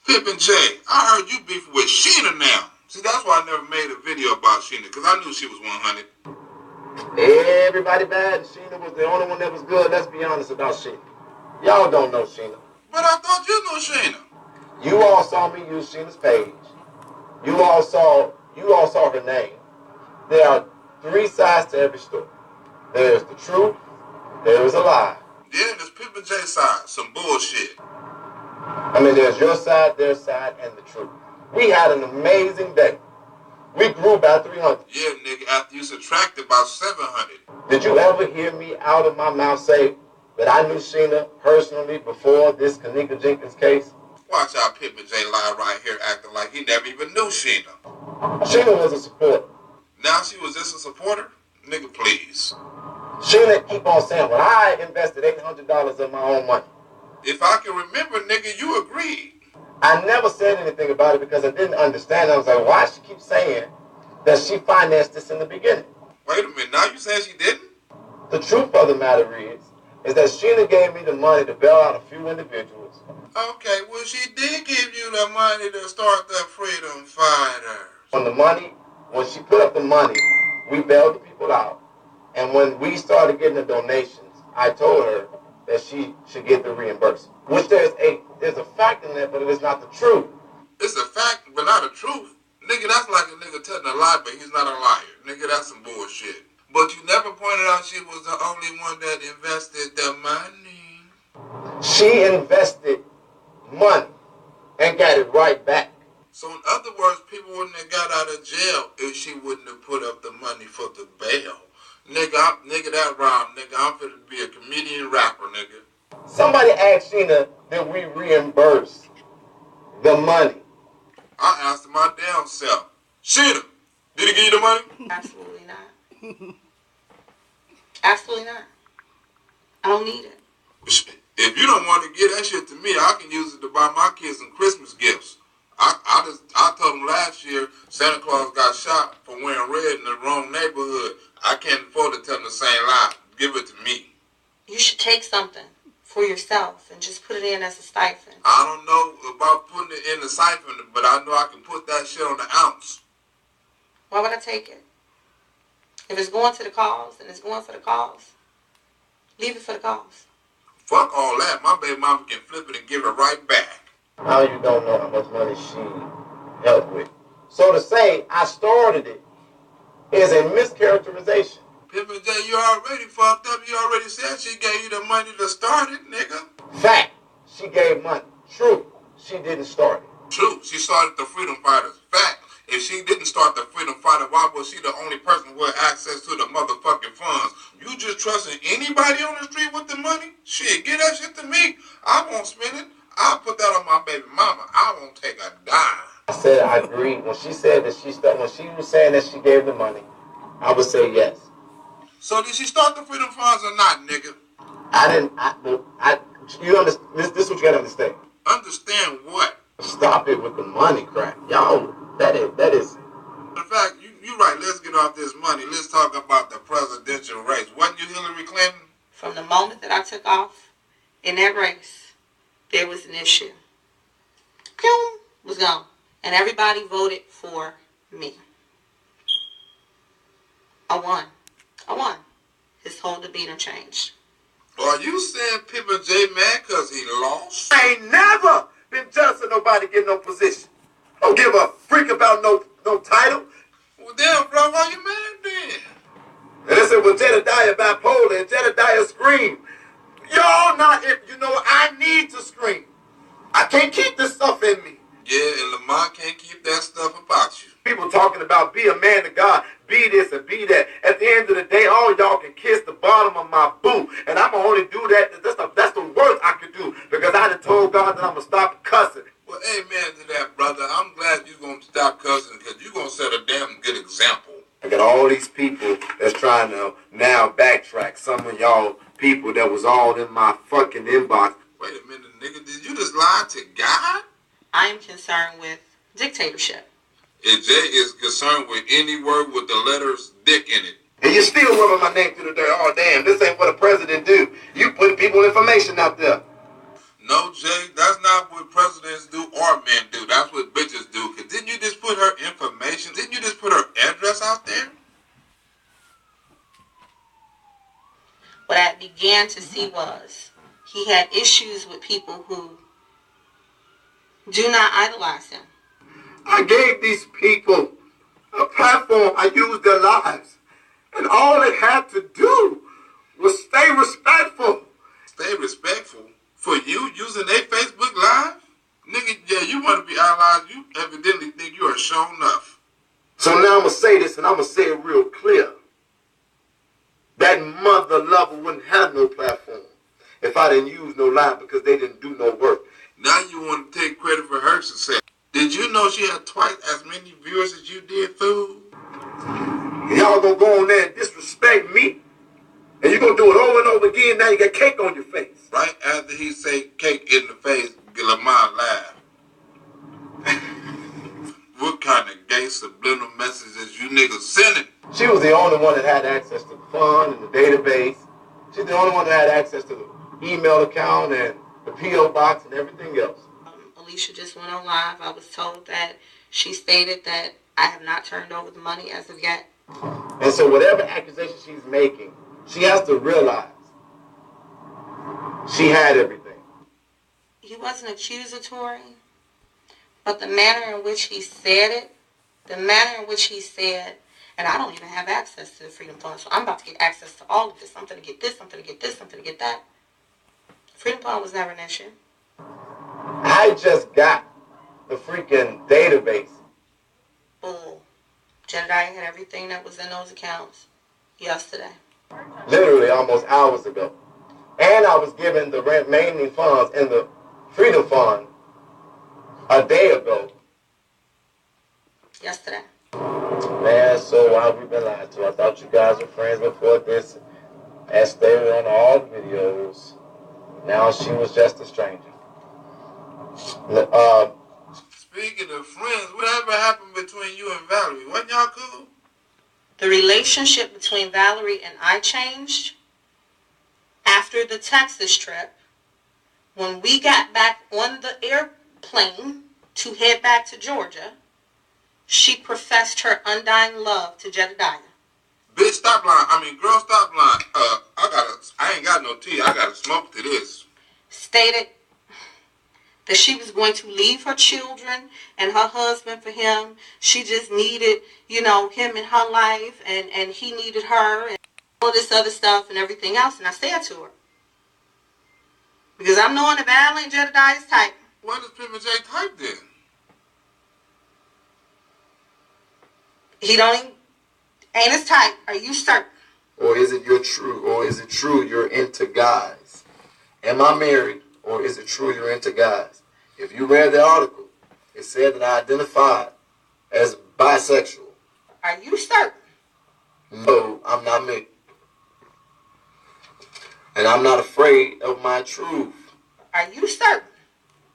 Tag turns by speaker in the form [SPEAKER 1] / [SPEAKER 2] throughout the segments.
[SPEAKER 1] Pip and Jay, I heard you beefing with Sheena now. See, that's why I never made a video about Sheena, because I knew she was 100.
[SPEAKER 2] Everybody bad, and Sheena was the only one that was good. Let's be honest about Sheena. Y'all don't know Sheena.
[SPEAKER 1] But I thought you knew Sheena.
[SPEAKER 2] You all saw me use Sheena's page. You all saw her name. There are three sides to every story. There's the truth, there is a lie.
[SPEAKER 1] Yeah, there's Pip and Jay's side, some bullshit.
[SPEAKER 2] I mean, there's your side, their side, and the truth. We had an amazing day. We grew by 300.
[SPEAKER 1] Yeah, nigga, after you subtracted about 700.
[SPEAKER 2] Did you ever hear me out of my mouth say that I knew Sheena personally before this Kenneka Jenkins case?
[SPEAKER 1] Watch out, Pip and Jay lie right here acting like he never even knew Sheena.
[SPEAKER 2] Sheena was a supporter.
[SPEAKER 1] Now she was just a supporter? Nigga, please.
[SPEAKER 2] Sheena keep on saying, well, I invested $800 of my own money.
[SPEAKER 1] If I can remember, nigga, you agreed.
[SPEAKER 2] I never said anything about it because I didn't understand. I was like, why she keep saying that she financed this in the beginning?
[SPEAKER 1] Wait a minute, now you saying she didn't?
[SPEAKER 2] The truth of the matter is that Sheena gave me the money to bail out a few individuals.
[SPEAKER 1] Okay, well, she did give you the money to start the Freedom Fighters.
[SPEAKER 2] When she put up the money, we bailed the people out. And when we started getting the donations, I told her that she should get the reimbursement. Which there's a fact in that, but it is not the truth.
[SPEAKER 1] It's a fact, but not a truth. Nigga, that's like a nigga telling a lie, but he's not a liar. Nigga, that's some bullshit. But you never pointed out she was the only one that invested the money.
[SPEAKER 2] She invested money and got it right back.
[SPEAKER 1] So in other words, people wouldn't have got out of jail if she wouldn't have put up the money for the bail. Nigga, that rhyme, nigga. I'm finna be a comedian rapper, nigga.
[SPEAKER 2] Somebody asked Sheena, did we reimburse the money?
[SPEAKER 1] I asked my damn self. Sheena, did he give you the money?
[SPEAKER 3] Absolutely not. Absolutely not. I don't need it.
[SPEAKER 1] If you don't want to give that shit to me, I can use it to buy my kids some Christmas gifts. I told them last year Santa Claus got shot for wearing red in the wrong neighborhood. I can't afford to tell them the same lie. Give it to me.
[SPEAKER 3] You should take something for yourself and just put it in as a stipend.
[SPEAKER 1] I don't know about putting it in the siphon, but I know I can put that shit on the ounce.
[SPEAKER 3] Why would I take it? If it's going to the cause and it's going for the cause, leave it for the cause.
[SPEAKER 1] Fuck all that. My baby mama can flip it and give it right back.
[SPEAKER 2] Now you don't know how much money she helped with. So to say I started it is a mischaracterization.
[SPEAKER 1] Pip and Jay, you already fucked up. You already said she gave you the money to start it, nigga.
[SPEAKER 2] Fact, she gave money. True, she didn't start it.
[SPEAKER 1] True, she started the Freedom Fighters. Fact, if she didn't start the Freedom Fighter, why was she the only person who had access to the motherfucking funds? You just trusting anybody on the street with the money? Shit, give that shit to me. I won't spend it. I'll put that on my baby mama. I won't take a dime.
[SPEAKER 2] I said I agree. When she said that when she was saying that she gave the money, I would say yes.
[SPEAKER 1] So did she start the Freedom Funds or not, nigga?
[SPEAKER 2] You understand? This is what you gotta understand.
[SPEAKER 1] Understand what?
[SPEAKER 2] Stop it with the money crap. Y'all, that is.
[SPEAKER 1] In fact, you're right. Let's get off this money. Let's talk about the presidential race. Wasn't you Hillary Clinton?
[SPEAKER 3] From the moment that I took off in that race, there was an issue. Pew, was gone. And everybody voted for me. I won. His whole demeanor changed.
[SPEAKER 1] Are you saying Pip and Jay mad because he lost?
[SPEAKER 2] I ain't never been jealous of nobody getting no position. Don't give a freak about no title.
[SPEAKER 1] Well, damn, bro, why you mad then?
[SPEAKER 2] And they said, well, Jedediah bipolar and Jedediah scream. Y'all not, you know, I need to scream. I can't keep this stuff in me.
[SPEAKER 1] Yeah, and Lamont can't keep that stuff about you.
[SPEAKER 2] People talking about be a man of God, be this and be that. At the end of the day, all y'all can kiss the bottom of my boot. And I'm going to only do that. That's the worst I could do. Because I done told God that I'm going to stop cussing.
[SPEAKER 1] Well, amen to that, brother. I'm glad you're going to stop cussing because you're going to set a damn good example.
[SPEAKER 2] I got all these people that's trying to now backtrack. Some of y'all people that was all in my fucking inbox.
[SPEAKER 1] Wait a minute, nigga. Did you just lie to God?
[SPEAKER 3] I am concerned with dictatorship.
[SPEAKER 1] If Jay is concerned with any word with the letters dick in it.
[SPEAKER 2] And you still rubbing my name through the dirt. Oh, damn, this ain't what a president do. You put people information out there.
[SPEAKER 1] No, Jay, that's not what presidents do or men
[SPEAKER 3] began to see was he had issues with people who do not idolize him.
[SPEAKER 4] I gave these people a platform. I used their lives. And all they had to do was stay respectful.
[SPEAKER 1] Stay respectful? For you using their Facebook Live? Nigga, yeah, you want to be idolized. You evidently think you are shown enough.
[SPEAKER 4] So now I'm going to say this, and I'm going to say it real clear. That mother lover wouldn't have no platform if I didn't use no lie because they didn't do no work.
[SPEAKER 1] Now you want to take credit for her success. Did you know she had twice as many viewers as you did, fool?
[SPEAKER 4] Y'all gonna go on there and disrespect me? And you gonna do it over and over again, now you got cake on your face.
[SPEAKER 1] Right after he say cake in the face, Lamont laugh. What kind of gay subliminal messages you niggas sending?
[SPEAKER 2] She was the only one that had access to the fund and the database. She's the only one that had access to the email account and the P.O. box and everything else.
[SPEAKER 3] Alicia just went on live. I was told that she stated that I have not turned over the money as of yet.
[SPEAKER 2] And so whatever accusation she's making, she has to realize she had everything.
[SPEAKER 3] He wasn't accusatory, but the manner in which he said it, and I don't even have access to the Freedom Fund, so I'm about to get access to all of this. I'm going to get this, I'm going to get this, I'm going to get that. Freedom Fund was never an issue.
[SPEAKER 2] I just got the freaking database.
[SPEAKER 3] Bull. Jedediah had everything that was in those accounts yesterday.
[SPEAKER 2] Literally almost hours ago. And I was given the remaining funds in the Freedom Fund a day ago.
[SPEAKER 3] Yesterday.
[SPEAKER 2] Man, so why have we been lied to? I thought you guys were friends before this. And stated on all the videos. Now she was just a stranger.
[SPEAKER 1] Speaking of friends, whatever happened between you and Valerie? Wasn't y'all cool?
[SPEAKER 3] The relationship between Valerie and I changed after the Texas trip. When we got back on the airplane to head back to Georgia, she professed her undying love to Jedediah.
[SPEAKER 1] Bitch, stop lying. Girl, stop lying. I ain't got no tea. I gotta smoke to this.
[SPEAKER 3] Stated that she was going to leave her children and her husband for him. She just needed, him in her life, and he needed her, and all this other stuff and everything else. And I said to her, because I'm knowing that Val ain't Jedediah's type.
[SPEAKER 1] What is Pimp J type then?
[SPEAKER 3] He ain't his type. Are you certain?
[SPEAKER 4] Or is it true you're into guys? Am I married? Or is it true you're into guys? If you read the article, it said that I identified as bisexual.
[SPEAKER 3] Are you certain?
[SPEAKER 4] No, I'm not married. And I'm not afraid of my truth.
[SPEAKER 3] Are you certain?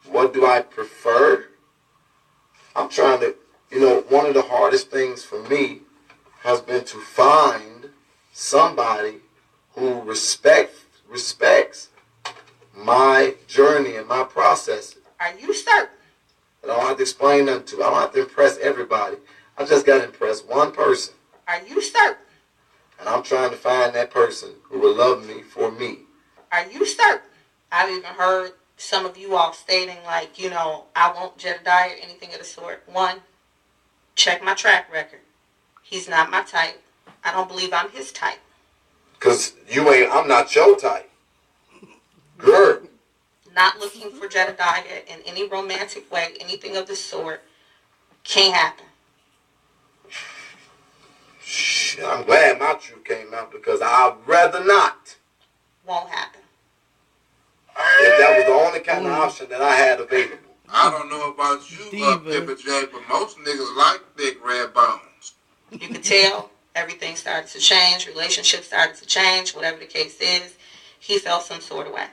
[SPEAKER 4] What do I prefer? I'm trying to, one of the hardest things for me has been to find somebody who respects my journey and my process.
[SPEAKER 3] Are you certain?
[SPEAKER 4] I don't have to explain nothing to. I don't have to impress everybody. I just got to impress one person.
[SPEAKER 3] Are you certain?
[SPEAKER 4] And I'm trying to find that person who will love me for me.
[SPEAKER 3] Are you certain? I've even heard some of you all stating I won't Jedediah or anything of the sort. One, check my track record. He's not my type. I don't believe I'm his type.
[SPEAKER 4] Because I'm not your type. Girl.
[SPEAKER 3] Not looking for Jedediah in any romantic way, anything of the sort. Can't happen.
[SPEAKER 4] Shit, I'm glad my truth came out because I'd rather not.
[SPEAKER 3] Won't happen.
[SPEAKER 4] If that was the only kind of option that I had available.
[SPEAKER 1] I don't know about you, Pippa J, but most niggas like thick red bones.
[SPEAKER 3] You could tell everything started to change, relationships started to change, whatever the case is. He felt some sort of way.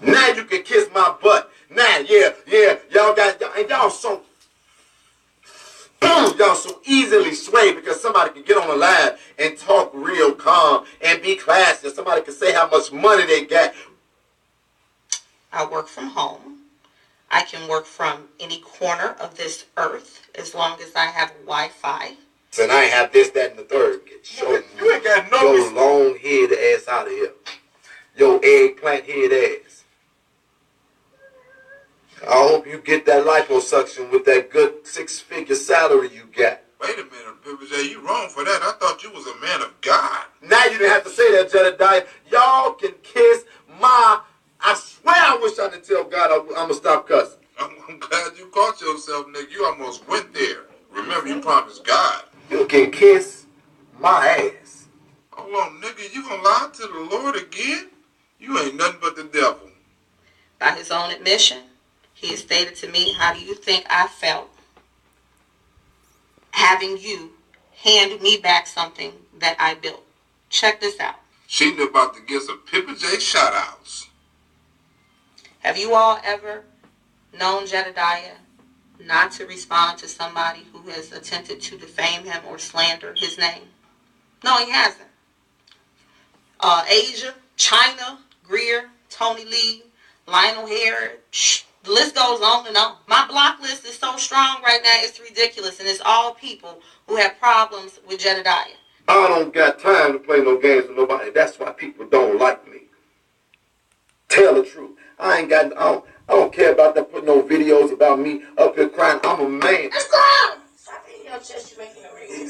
[SPEAKER 4] Now you can kiss my butt. Now, yeah, y'all so easily swayed because somebody can get on the line and talk real calm and be classy. Somebody can say how much money they got.
[SPEAKER 3] I work from home. I can work from any corner of this earth as long as I have Wi-Fi.
[SPEAKER 4] And I ain't have this, that, and the third. You ain't got no long head ass out of here. your eggplant head ass. I hope you get that liposuction with that good 6-figure salary you got.
[SPEAKER 1] Wait a minute, Pippa J, you wrong for that. I thought you was a man of God.
[SPEAKER 4] Now you didn't have to say that, Jedediah. Y'all can kiss my... I swear I wish I didn't tell God I'm going to stop cussing.
[SPEAKER 1] I'm glad you caught yourself, nigga. You almost went there. Remember, you promised God.
[SPEAKER 4] You can kiss my ass.
[SPEAKER 1] Hold on, nigga, you gonna lie to the Lord again? You ain't nothing but the devil.
[SPEAKER 3] By his own admission, he has stated to me, how do you think I felt having you hand me back something that I built? Check this out.
[SPEAKER 1] She knew about to get some Pippa J shout-outs.
[SPEAKER 3] Have you all ever known Jedediah not to respond to somebody who has attempted to defame him or slander his name? No, he hasn't. Asia, China, Greer, Tony Lee, Lionel Harris, the list goes on and on. My block list is so strong right now, it's ridiculous, and it's all people who have problems with Jedediah.
[SPEAKER 4] I don't got time to play no games with nobody. That's why people don't like me. Tell the truth. I don't care about that putting no videos about me up here crying. I'm a man.
[SPEAKER 5] Let's go! Stop hitting your chest, you're making a ring.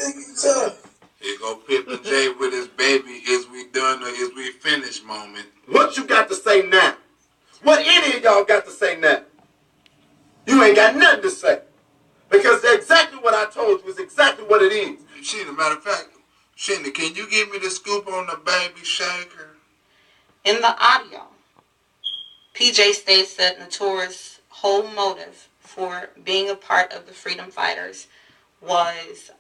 [SPEAKER 1] Here go Pippa J with his baby, is we done or is we finished moment.
[SPEAKER 4] What you got to say now? What any of y'all got to say now? You ain't got nothing to say. Because exactly what I told you is exactly what it is.
[SPEAKER 1] Sheena, matter of fact, Sheena, can you give me the scoop on the baby shaker?
[SPEAKER 3] In the audio, PJ states that Notorious' whole motive for being a part of the Freedom Fighters was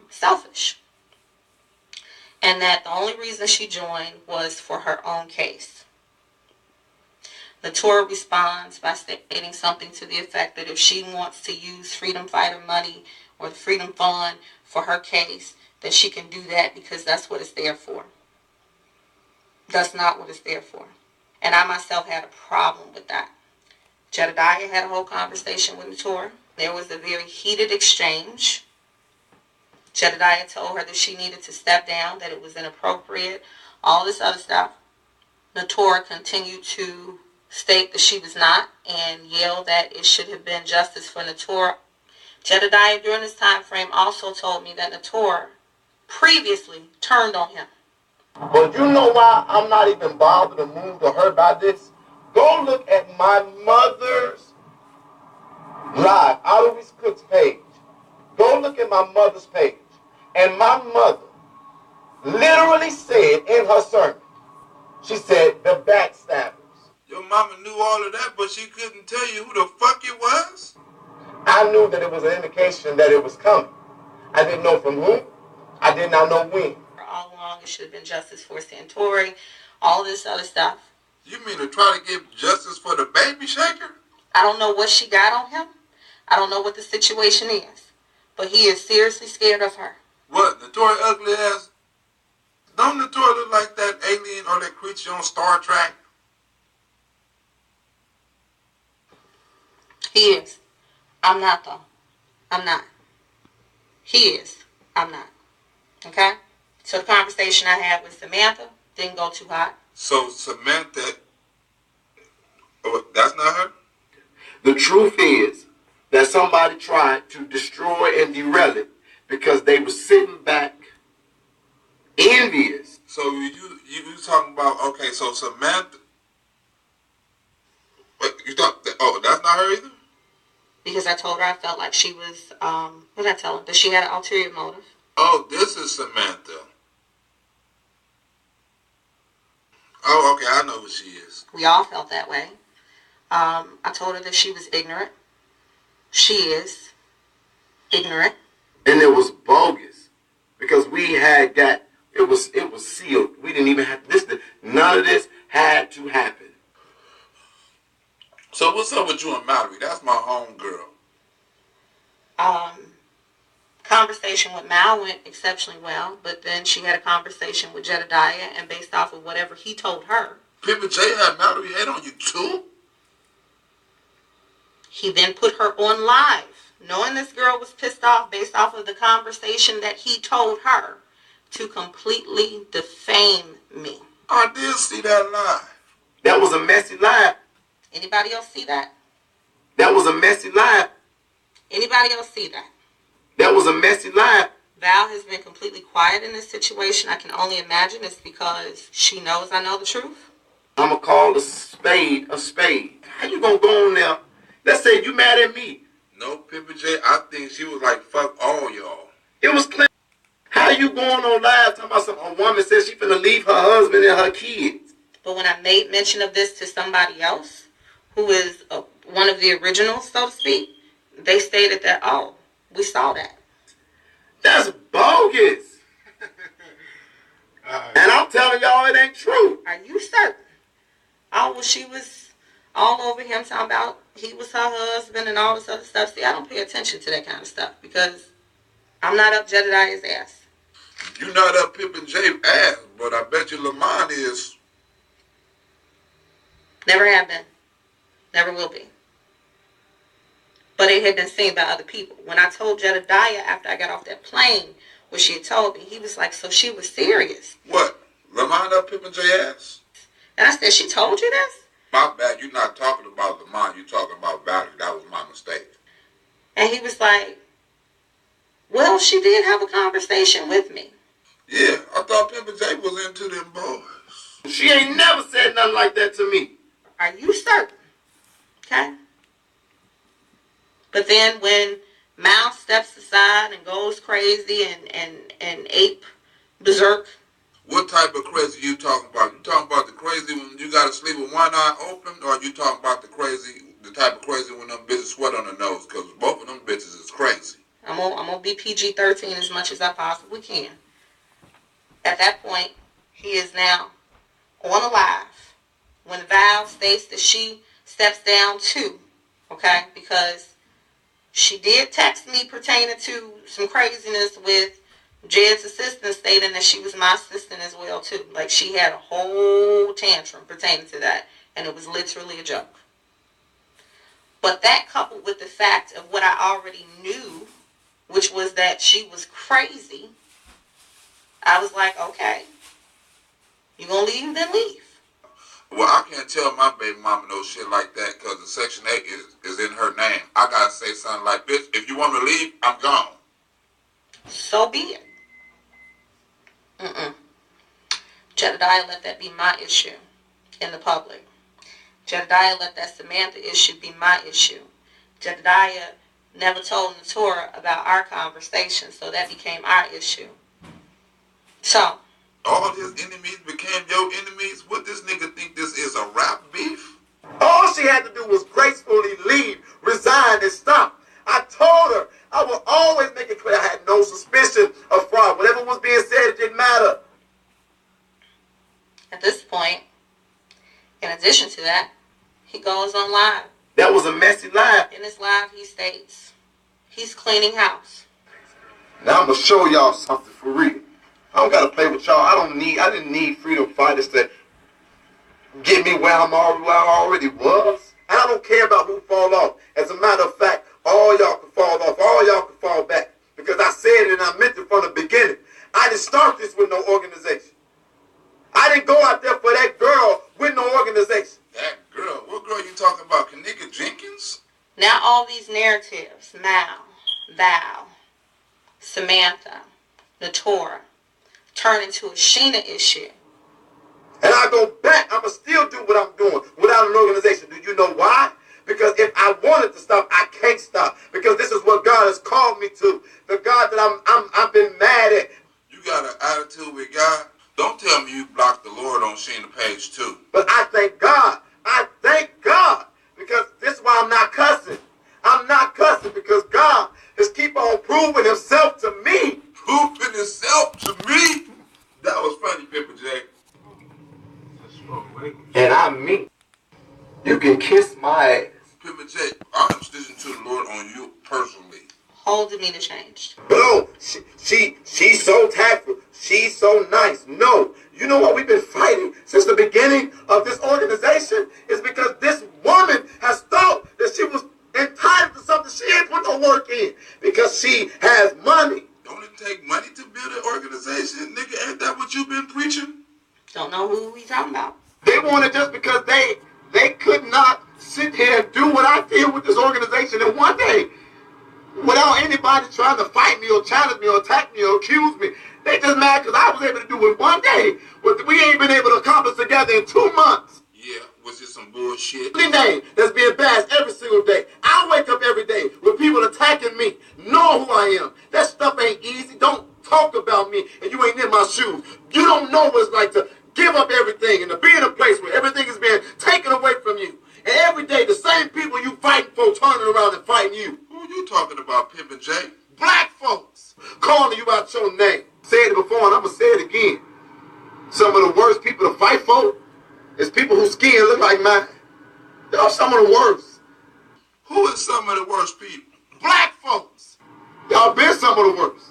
[SPEAKER 3] selfish. And that the only reason she joined was for her own case. Notorious responds by stating something to the effect that if she wants to use Freedom Fighter money or the Freedom Fund for her case, that she can do that because that's what it's there for. That's not what it's there for. And I myself had a problem with that. Jedediah had a whole conversation with Notorious. There was a very heated exchange. Jedediah told her that she needed to step down, that it was inappropriate, all this other stuff. Notorious continued to state that she was not and yelled that it should have been justice for Notorious. Jedediah during this time frame also told me that Notorious previously turned on him.
[SPEAKER 4] But you know why I'm not even bothered or moved or hurt by this? Go look at my mother's live, Alois Cook's page. Go look at my mother's page. And my mother literally said in her sermon, she said, the backstabbers.
[SPEAKER 1] Your mama knew all of that, but she couldn't tell you who the fuck it was?
[SPEAKER 4] I knew that it was an indication that it was coming. I didn't know from whom. I did not know when.
[SPEAKER 3] All along, it should have been justice for Santori, all this other stuff.
[SPEAKER 1] You mean to try to get justice for the baby shaker?
[SPEAKER 3] I don't know what she got on him. I don't know what the situation is. But he is seriously scared of her.
[SPEAKER 1] What, Notorious ugly ass? Don't Notorious look like that alien or that creature on Star Trek?
[SPEAKER 3] He is. I'm not, though. I'm not. He is. I'm not. Okay? So the conversation I had with Samantha didn't go too hot.
[SPEAKER 1] So Samantha, oh, that's not her?
[SPEAKER 4] The truth is that somebody tried to destroy and derail it because they were sitting back envious.
[SPEAKER 1] So you talking about, okay, so Samantha, you thought, oh, that's not her either?
[SPEAKER 3] Because I told her I felt like she was, what did I tell her? That she had an ulterior motive.
[SPEAKER 1] Oh, this is Samantha. Oh, okay, I know who she is.
[SPEAKER 3] We all felt that way. I told her that she was ignorant. She is ignorant.
[SPEAKER 4] And it was bogus because we had got, it was sealed. We didn't even have this. None of this had to happen.
[SPEAKER 1] So what's up with you and Mallory? That's my home girl.
[SPEAKER 3] Conversation with Mal went exceptionally well, but then she had a conversation with Jedediah, and based off of whatever he told her,
[SPEAKER 1] Pippa J had Mallory hate on you too?
[SPEAKER 3] he then put her on live, knowing this girl was pissed off based off of the conversation that he told her, to completely defame me.
[SPEAKER 1] I did see that live.
[SPEAKER 4] That was a messy lie.
[SPEAKER 3] Anybody else see that?
[SPEAKER 4] That was a messy lie.
[SPEAKER 3] Anybody else see that?
[SPEAKER 4] That was a messy lie.
[SPEAKER 3] Val has been completely quiet in this situation. I can only imagine it's because she knows I know the truth.
[SPEAKER 4] I'm going to call a spade a spade. How you going to go on there? Let's say you mad at me.
[SPEAKER 1] No, Pippa J, I think she was like, fuck all y'all.
[SPEAKER 4] It was clear. How you going on live talking about a woman says she finna leave her husband and her kids?
[SPEAKER 3] But when I made mention of this to somebody else, who is one of the originals, so to speak, they stated that, oh, we saw that.
[SPEAKER 4] That's bogus. And I'm telling y'all it ain't true.
[SPEAKER 3] Are you certain? Oh, well, she was all over him talking about he was her husband and all this other stuff. See, I don't pay attention to that kind of stuff because I'm not up Jedediah's ass.
[SPEAKER 1] You not up Pippa J's ass, but I bet you Lamont is.
[SPEAKER 3] Never have been. Never will be. But it had been seen by other people. When I told Jedediah after I got off that plane what she had told me, he was like, so she was serious.
[SPEAKER 1] What? Lamont up Pippa J ass?
[SPEAKER 3] And I said, she told you this?
[SPEAKER 1] My bad, you're not talking about Lamont, you're talking about Valerie. That was my mistake.
[SPEAKER 3] And he was like, well, she did have a conversation with me.
[SPEAKER 1] Yeah, I thought Pippa J was into them boys.
[SPEAKER 4] She ain't never said nothing like that to me.
[SPEAKER 3] Are you certain? Okay? But then when Mouse steps aside and goes crazy and ape berserk.
[SPEAKER 1] What type of crazy you talking about? You talking about the crazy when you gotta sleep with one eye open, or you talking about the type of crazy when them bitches sweat on the nose? Because both of them bitches is crazy.
[SPEAKER 3] I'm gonna be PG-13 as much as I possibly can. At that point, he is now on a live. When Val states that she steps down too, okay, because she did text me pertaining to some craziness with Jed's assistant stating that she was my assistant as well too. Like she had a whole tantrum pertaining to that, and it was literally a joke. But that coupled with the fact of what I already knew, which was that she was crazy, I was like, okay, you gonna leave, then leave.
[SPEAKER 1] Well, I can't tell my baby mama no shit like that because the Section 8 is in her name. I gotta say something like, bitch, if you want me to leave, I'm gone.
[SPEAKER 3] So be it. Jedediah let that be my issue in the public. Jedediah let that Samantha issue be my issue. Jedediah never told Natura about our conversation, so that became our issue. So,
[SPEAKER 1] all his enemies became your enemies? What this nigga think this is, a rap beef?
[SPEAKER 4] All she had to do was gracefully leave, resign, and stop. I told her I would always make it clear I had no suspicion of fraud. Whatever was being said, it didn't matter.
[SPEAKER 3] At this point, in addition to that, he goes on live.
[SPEAKER 4] That was a messy lie.
[SPEAKER 3] In his live, he states he's cleaning house.
[SPEAKER 4] Now I'm going to show y'all something for real. I don't got to play with y'all. I didn't need freedom fighters to get me where I already was. And I don't care about who fall off. As a matter of fact, all y'all can fall off. All y'all can fall back. Because I said it and I meant it from the beginning. I didn't start this with no organization. I didn't go out there for that girl with no organization.
[SPEAKER 1] That girl? What girl you talking about? Kenneka Jenkins?
[SPEAKER 3] Now all these narratives, Mal, Val, Samantha, Natura, turn into a Sheena issue.
[SPEAKER 4] And I go back, I'ma still do what I'm doing without an organization. Do you know why? Because if I wanted to stop, I can't stop. Because this is what God has called me to. The God that I've been mad at.
[SPEAKER 1] You got an attitude with God? Don't tell me you blocked the Lord on Sheena page 2.
[SPEAKER 4] But I thank God. I thank God. Because this is why I'm not cussing. I'm not cussing because God is keep on proving himself to me.
[SPEAKER 1] Proving himself to me? That was funny, Pippa J.
[SPEAKER 4] And I mean, you can kiss my ass.
[SPEAKER 1] Pippa J, I'm sticking to the Lord on you personally.
[SPEAKER 3] Whole demeanor changed.
[SPEAKER 4] Boom. She's so tactful. She's so nice. No. You know what we've been fighting since the beginning of this organization? Is because this woman has thought that she was entitled to something she ain't put no work in. Because she has money.
[SPEAKER 1] Don't it take money to build an organization? Nigga, ain't that what you been preaching?
[SPEAKER 3] Don't know who we talking about.
[SPEAKER 4] They want it just because they built this organization in one day without anybody trying to fight me or challenge me or attack me or accuse me. They just mad because I was able to do it one day. What we ain't been able to accomplish together in 2 months.
[SPEAKER 1] Yeah, was it some bullshit?
[SPEAKER 4] Every day that's being bashed every single day. I wake up every day with people attacking me, know who I am. That stuff ain't easy. Don't talk about me and you ain't in my shoes. You don't know what it's like to give up everything and to be in a place where everything is being taken away from you. And every day the same people you fighting for turning around and fighting you.
[SPEAKER 1] Who you talking about, Pimpin' J?
[SPEAKER 4] Black folks calling you out your name. Said it before and I'm going to say it again. Some of the worst people to fight for is people whose skin look like mine. Y'all some of the worst.
[SPEAKER 1] Who is some of the worst people?
[SPEAKER 4] Black folks. Y'all been some of the worst.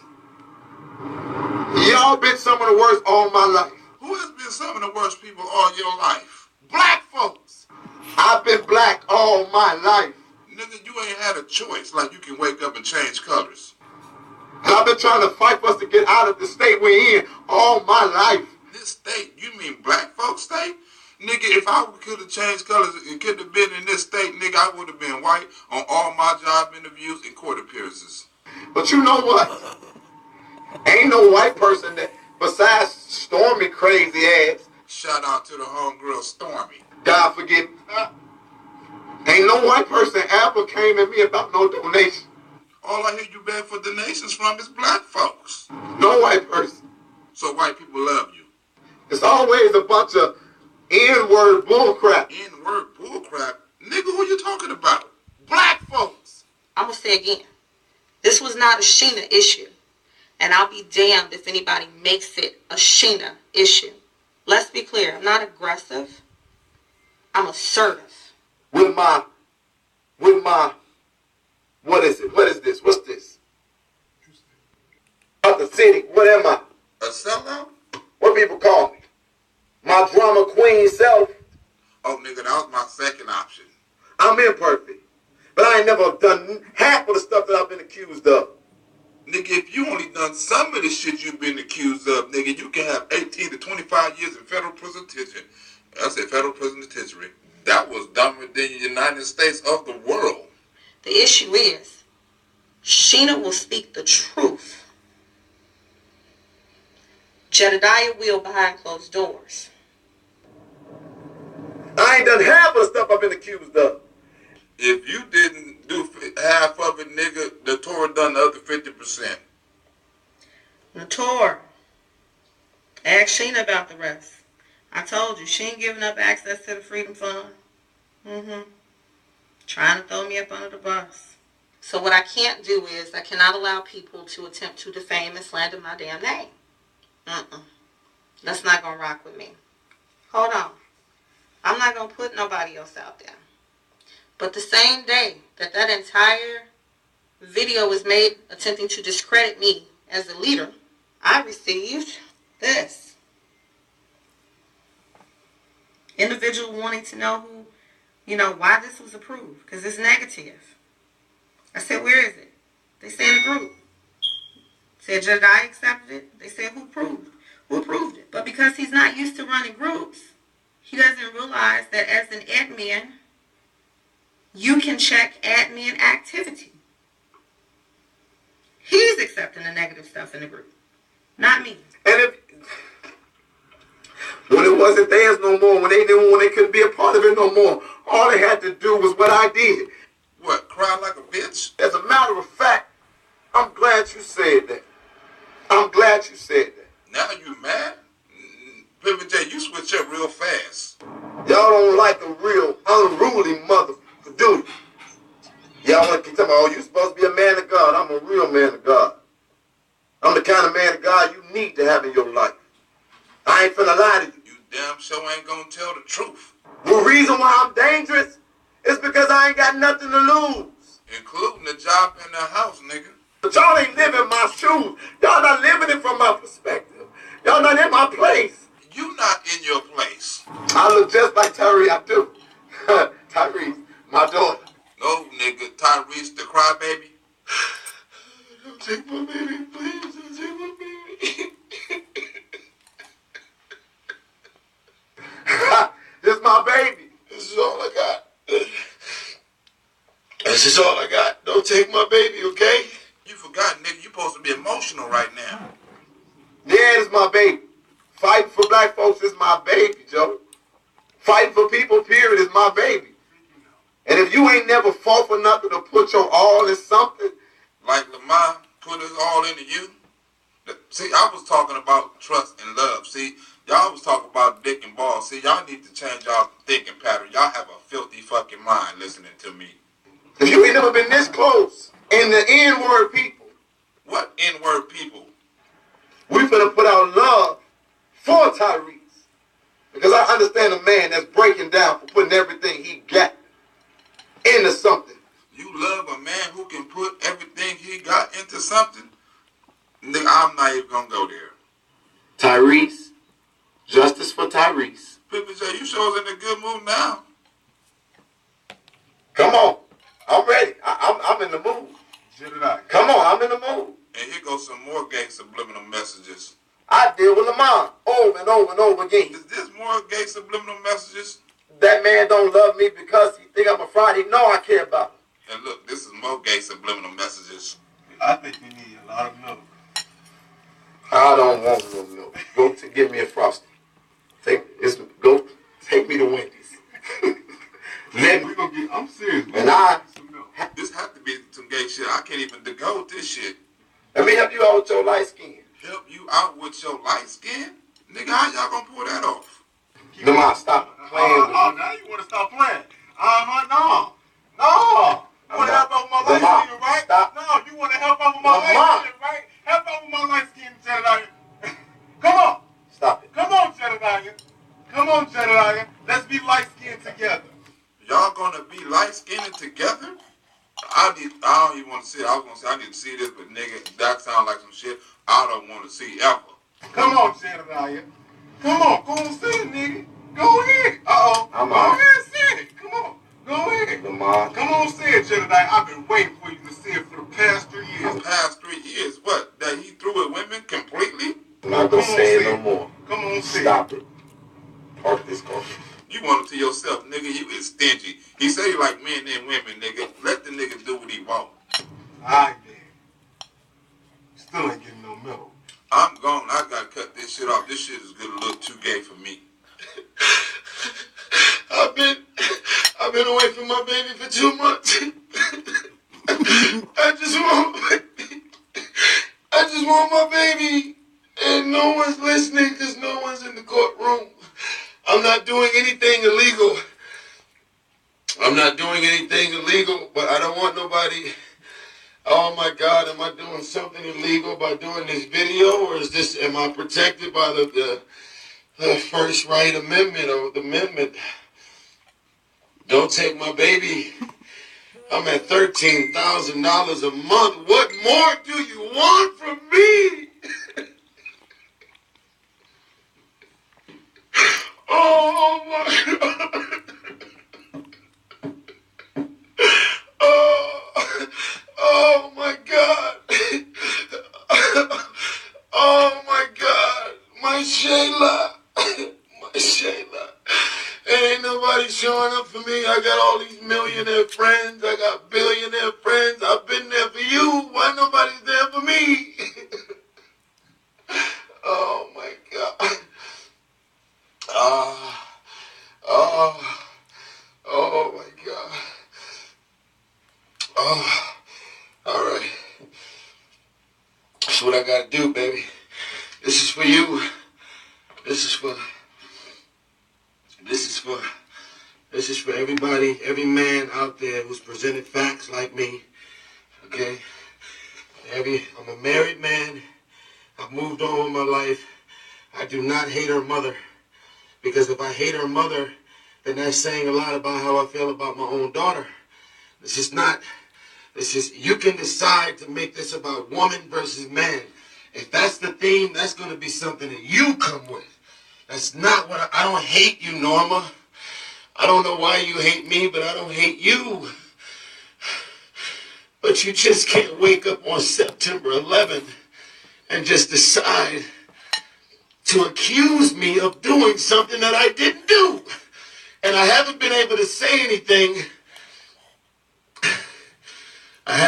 [SPEAKER 4] Y'all been some of the worst all my life.
[SPEAKER 1] Who has been some of the worst people all your life?
[SPEAKER 4] Black folks. I've been black all my life.
[SPEAKER 1] Nigga, you ain't had a choice like you can wake up and change colors.
[SPEAKER 4] And I've been trying to fight for us to get out of the state we're in all my life.
[SPEAKER 1] This state, you mean black folks state? Nigga, if I could have changed colors and could have been in this state, nigga, I would have been white on all my job interviews and court appearances.
[SPEAKER 4] But you know what? Ain't no white person that, besides Stormy crazy ass.
[SPEAKER 1] Shout out to the homegirl Stormy.
[SPEAKER 4] God forgive me. Ain't no white person ever came at me about no donation.
[SPEAKER 1] All I hear you beg for donations from is black folks.
[SPEAKER 4] No white person.
[SPEAKER 1] So white people love you.
[SPEAKER 4] It's always a bunch of N-word bullcrap.
[SPEAKER 1] N-word bullcrap? Nigga, who you talking about?
[SPEAKER 4] Black folks.
[SPEAKER 3] I'm going to say again, this was not a Sheena issue. And I'll be damned if anybody makes it a Sheena issue. Let's be clear, I'm not aggressive. I'm assertive.
[SPEAKER 4] With my, what is it? What is this? What's this? Out the city, what am I?
[SPEAKER 1] A sellout?
[SPEAKER 4] What people call me? My drama queen self.
[SPEAKER 1] Oh, nigga, that was my second option.
[SPEAKER 4] I'm imperfect. But I ain't never done half of the stuff that I've been accused of.
[SPEAKER 1] Nigga, if you only done some of the shit you've been accused of, nigga, you can have 18 to 25 years in federal prison detention. I said federal prison detention. That was dumber than the United States of the world.
[SPEAKER 3] The issue is, Sheena will speak the truth. Jedediah will behind closed doors.
[SPEAKER 4] I ain't done half of the stuff I've been accused of.
[SPEAKER 1] If you didn't do half of it, nigga, the Torah done the other 50%.
[SPEAKER 3] Nator, ask Sheena about the rest. I told you, she ain't giving up access to the Freedom Fund. Trying to throw me up under the bus. So what I can't do is, I cannot allow people to attempt to defame and slander my damn name. That's not going to rock with me. Hold on. I'm not going to put nobody else out there. But the same day that that entire video was made attempting to discredit me as a leader, I received this. Individual wanting to know who, why this was approved. Because it's negative. I said, where is it? They say in the group. Said Jedediah accepted it. They said who approved it. But because he's not used to running groups, he doesn't realize that as an admin, you can check admin activity. He's accepting the negative stuff in the group, not me.
[SPEAKER 4] And when it wasn't theirs no more, when they couldn't be a part of it no more, all they had to do was what I did.
[SPEAKER 1] What, cry like a bitch?
[SPEAKER 4] As a matter of fact, I'm glad you said that. I'm glad you said that.
[SPEAKER 1] Now you mad? Pimpin' J, you switch up real fast.
[SPEAKER 4] Y'all don't like a real unruly mother, do you? Y'all want to keep talking about, oh, you supposed to be a man of God. I'm a real man of God. I'm the kind of man of God you need to have in your life. I ain't finna lie to you.
[SPEAKER 1] You damn sure ain't gonna tell the truth.
[SPEAKER 4] The reason why I'm dangerous is because I ain't got nothing to lose.
[SPEAKER 1] Including the job in the house, nigga.
[SPEAKER 4] But y'all ain't living my shoes. Y'all not living it from my perspective. Y'all not in my place.
[SPEAKER 1] You not in your place.
[SPEAKER 4] I look just like Tyrese, I do. Tyrese, my daughter.
[SPEAKER 1] No, nigga, Tyrese the crybaby.
[SPEAKER 4] Don't take my baby, please. Don't take my baby. This is my baby. This is all I got. That's just all I got. Don't take my baby, okay?
[SPEAKER 1] You forgot, nigga, you supposed to be emotional right now.
[SPEAKER 4] Yeah, it's my baby. Fighting for black folks is my baby, Joe. Fighting for people, period, is my baby. And if you ain't never fought for nothing to put your all in something.
[SPEAKER 1] Like Lamar put his all into you. See, I was talking about trust and love. See, y'all was talking about dick and balls. See, y'all need to change y'all thinking pattern. Y'all have a filthy fucking mind listening to me.
[SPEAKER 4] If you ain't never been this close in the N-word people.
[SPEAKER 1] What N-word people?
[SPEAKER 4] We finna put our love for Tyrese. Because I understand a man that's breaking down for putting everything he got into something.
[SPEAKER 1] You love a man who can put everything he got into something? Nigga, I'm not even gonna go there.
[SPEAKER 2] Tyrese. Justice for Tyrese.
[SPEAKER 1] Pippin J, you sure in a good mood now.
[SPEAKER 4] Come on. I'm ready. I'm in the mood. Come on, I'm in the mood.
[SPEAKER 1] And here goes some more gay subliminal messages.
[SPEAKER 4] I deal with Lamar over and over and over again.
[SPEAKER 1] Is this more gay subliminal messages?
[SPEAKER 4] That man don't love me because he think I'm a fraud. He know I care about him.
[SPEAKER 1] And look, this is more gay subliminal messages.
[SPEAKER 6] I think you need a lot of milk.
[SPEAKER 4] I don't want no milk. Go to give me a Frosty. Go take me to Wendy's.
[SPEAKER 6] I'm serious.
[SPEAKER 4] And I
[SPEAKER 1] This has to be some gay shit. I can't even go with this shit.
[SPEAKER 4] let me help you out with your light skin.
[SPEAKER 1] Help you out with your light skin? Nigga, how y'all gonna pull that off?
[SPEAKER 4] Lamar, stop playing with me.
[SPEAKER 6] Now you want to stop playing. No. You want to help out with my light skin, right?
[SPEAKER 4] Stop.
[SPEAKER 6] No, you want to help out with my light skin, right? Help out with my light skin, Jedediah. Come on.
[SPEAKER 4] Stop it.
[SPEAKER 6] Come on, Jedediah. Come on, Jedediah. Let's be light skinned together.
[SPEAKER 1] Y'all gonna be light skinned together? I don't even want to see it. I was gonna say I need to see this, but nigga, that sounds like some shit I don't want to see ever.
[SPEAKER 6] Come on, Jedediah. Come on, go and say it, nigga. Go ahead. Go
[SPEAKER 4] out.
[SPEAKER 6] ahead and say it. Come on. Go ahead.
[SPEAKER 4] Lamar.
[SPEAKER 6] Come on, say it, Jedediah. I've been waiting for you to say it for the past 3 years.
[SPEAKER 1] The past 3 years, what? That he threw at women completely?
[SPEAKER 4] I'm not gonna say it no more.
[SPEAKER 6] Come on, say it.
[SPEAKER 4] Stop it. Park this car.
[SPEAKER 1] You want it to yourself, nigga. You is stingy. He say you like men and women, nigga. Let the nigga do what he want.
[SPEAKER 6] Alright, then. Still ain't getting no milk.
[SPEAKER 1] I'm gone. I gotta cut this shit off. This shit is getting a little too gay for me.
[SPEAKER 4] I've been away from my baby for 2 months. I just want my baby, and no one's listening because no one's in the courtroom. I'm not doing anything illegal. But I don't want nobody. Oh my God, am I doing something illegal by doing this video, or am I protected by the First Right Amendment or the amendment? Don't take my baby. I'm at $13,000 a month. What more do you want from me? Oh my God. Oh my God. Oh my God. My Shayla. My Shayla. Ain't nobody showing up for me. I got all these millionaire friends. I got billionaire friends. I've been there for you. Why nobody's there for me? Oh my God. Oh my God. Oh, all right. That's what I gotta do, baby. This is for you. This is for everybody, every man out there who's presented facts like me. Okay? I'm a married man. I've moved on with my life. I do not hate her mother. Because if I hate her mother, then that's saying a lot about how I feel about my own daughter. You can decide to make this about woman versus man. If that's the theme, that's going to be something that you come with. That's not what I don't hate you, Norma. I don't know why you hate me, but I don't hate you. But you just can't wake up on September 11th and just decide to accuse me of doing something that I didn't do. And I haven't been able to say anything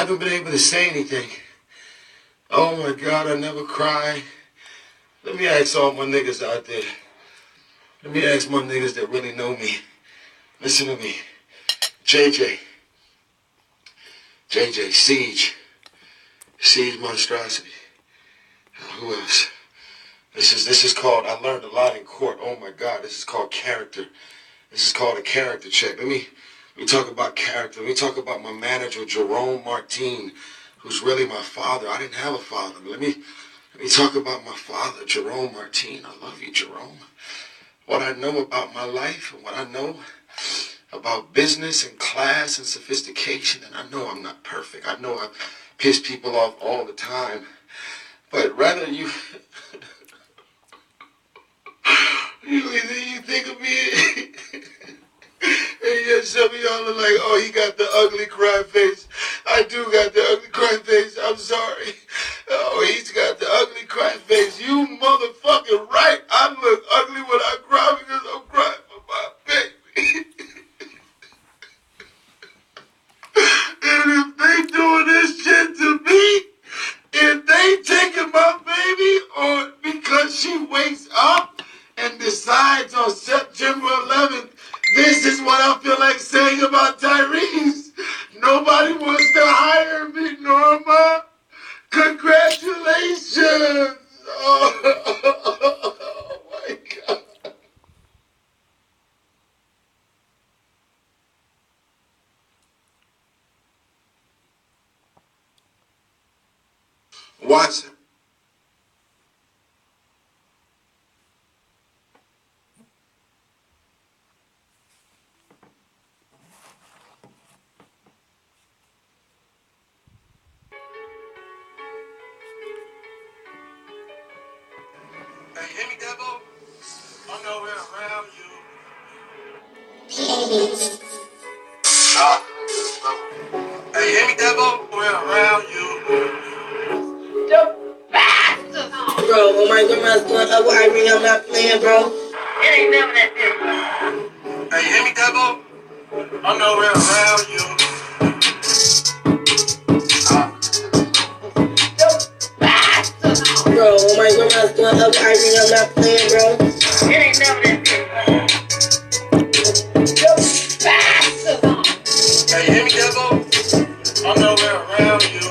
[SPEAKER 4] haven't been able to say anything. Oh my God, I never cry. Let me ask all my niggas out there. Let me ask my niggas that really know me. Listen to me. JJ, Siege Monstrosity. Who else? This is called, I learned a lot in court. Oh my God, this is called character. This is called a character check. Let me talk about character. Let me talk about my manager, Jerome Martin, who's really my father. I didn't have a father. Let me talk about my father, Jerome Martin. I love you, Jerome. What I know about my life and what I know about business and class and sophistication, and I know I'm not perfect. I know I piss people off all the time. But rather you think of me and yet some of y'all are like, oh, he got the ugly cry face. I do got the ugly cry face. I'm sorry. Oh, he's got the ugly cry face. You motherfucking right. I look ugly when I cry because I'm crying for my baby. And if they doing this shit to me, if they taking my baby, or because she wakes up and decides on September 11th, this is what I feel like saying about Tyrese. Nobody wants to hire me, Norma. Congratulations. Oh my God.
[SPEAKER 1] Watson.
[SPEAKER 6] Hey, hear me, Debo? I'm nowhere around you. Hey, hear me, Debo? We're around you.
[SPEAKER 5] Bro, when my grandma's going up with Irene, I'm not playing, bro. It ain't never that different.
[SPEAKER 6] Hey, hear me, Debo? I'm nowhere around you.
[SPEAKER 5] Bro, when my grandma's going up with Irene, I'm not playing, bro. It ain't never that different.
[SPEAKER 6] Hey, hear me, Debo? I'm nowhere around you.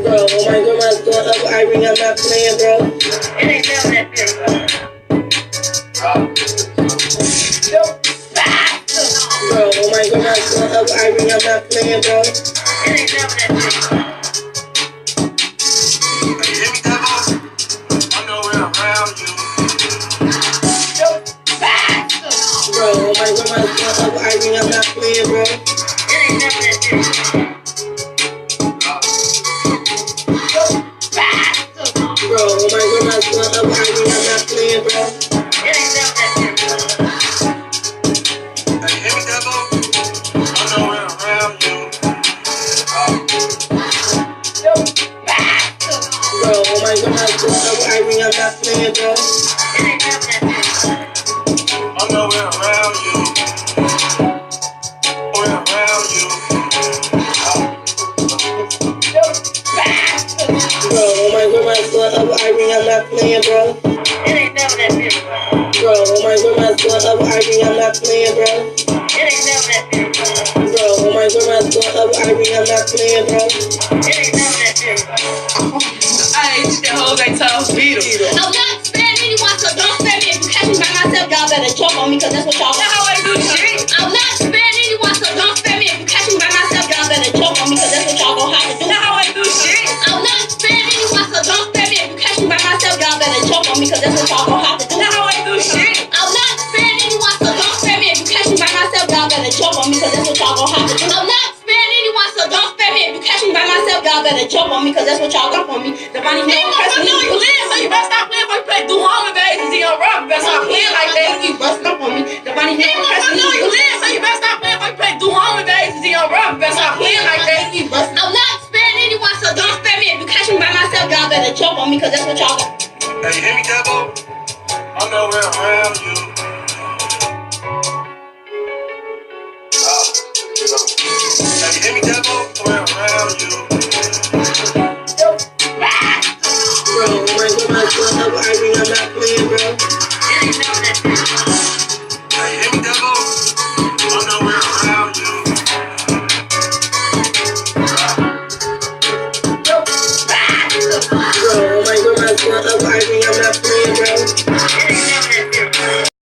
[SPEAKER 5] Bro, when my grandma's going up with Irene, I'm not playing, bro. It ain't never that different. Bro, when my grandma's going up with Irene, I'm not playing, bro. It ain't never that different.
[SPEAKER 6] Hey, hear me, Debo? I'm nowhere around you.
[SPEAKER 5] Bro, when my grandma's going up with Irene, I'm not playing, bro. It ain't never that different. Bro, when my grandma's going up with Irene, I'm not playing, bro. It ain't never that different.
[SPEAKER 6] Hey, hear me, Debo? I'm nowhere around you.
[SPEAKER 5] Bro, when my grandma's going up with Irene, I'm not playing, bro. It ain't never that different.
[SPEAKER 6] I'm nowhere around you. Nowhere around you.
[SPEAKER 5] Bro, when my grandma's going up with Irene, I'm not playing, bro. It ain't never that different. Bro, when my grandma's going up with Irene, I'm not playing, bro. It ain't never that different. Bro, when my grandma's going up with Irene, I'm not playing, bro. It ain't never that different.
[SPEAKER 7] I ain't that whole day told beat him.
[SPEAKER 8] I'm not sparing anyone, so don't spare me. If you catch me by myself, y'all better jump on me, cause that's what y'all
[SPEAKER 7] That's how I do shit.
[SPEAKER 8] I'm not sparing anyone, so don't spare me. If you catch me by myself, y'all better jump on me, cause that's what y'all gon' have to do.
[SPEAKER 7] That's how I do shit.
[SPEAKER 8] I'm not sparing anyone, so don't spare me. If you catch me by myself, y'all better jump on me, cause that's what y'all gon' have to do.
[SPEAKER 7] That's how I do shit.
[SPEAKER 8] I'm not sparing anyone, so don't spare me. If you catch me by myself, y'all better jump on me, cause that's what y'all gon' have to do. I'm not sparing anyone, so don't spare me. If you catch me by myself, y'all better jump on me, cause that's what y'all got for me. The money never press me.
[SPEAKER 7] You live, so you better stop playing for you play do home babies in your rock. You better stop playing like that.
[SPEAKER 8] You busting up on me. The money never press me.
[SPEAKER 7] You live, so you better stop playing for you play do home babies in your rock. You better stop playing like that.
[SPEAKER 8] I'm not sparing anyone, so don't spare me. If you catch me by myself, y'all better jump on me, cause that's what y'all got.
[SPEAKER 6] Hey, hear me, Debo? I'm nowhere around you. Hey, hear me, Debo? Nowhere around you.
[SPEAKER 5] bro.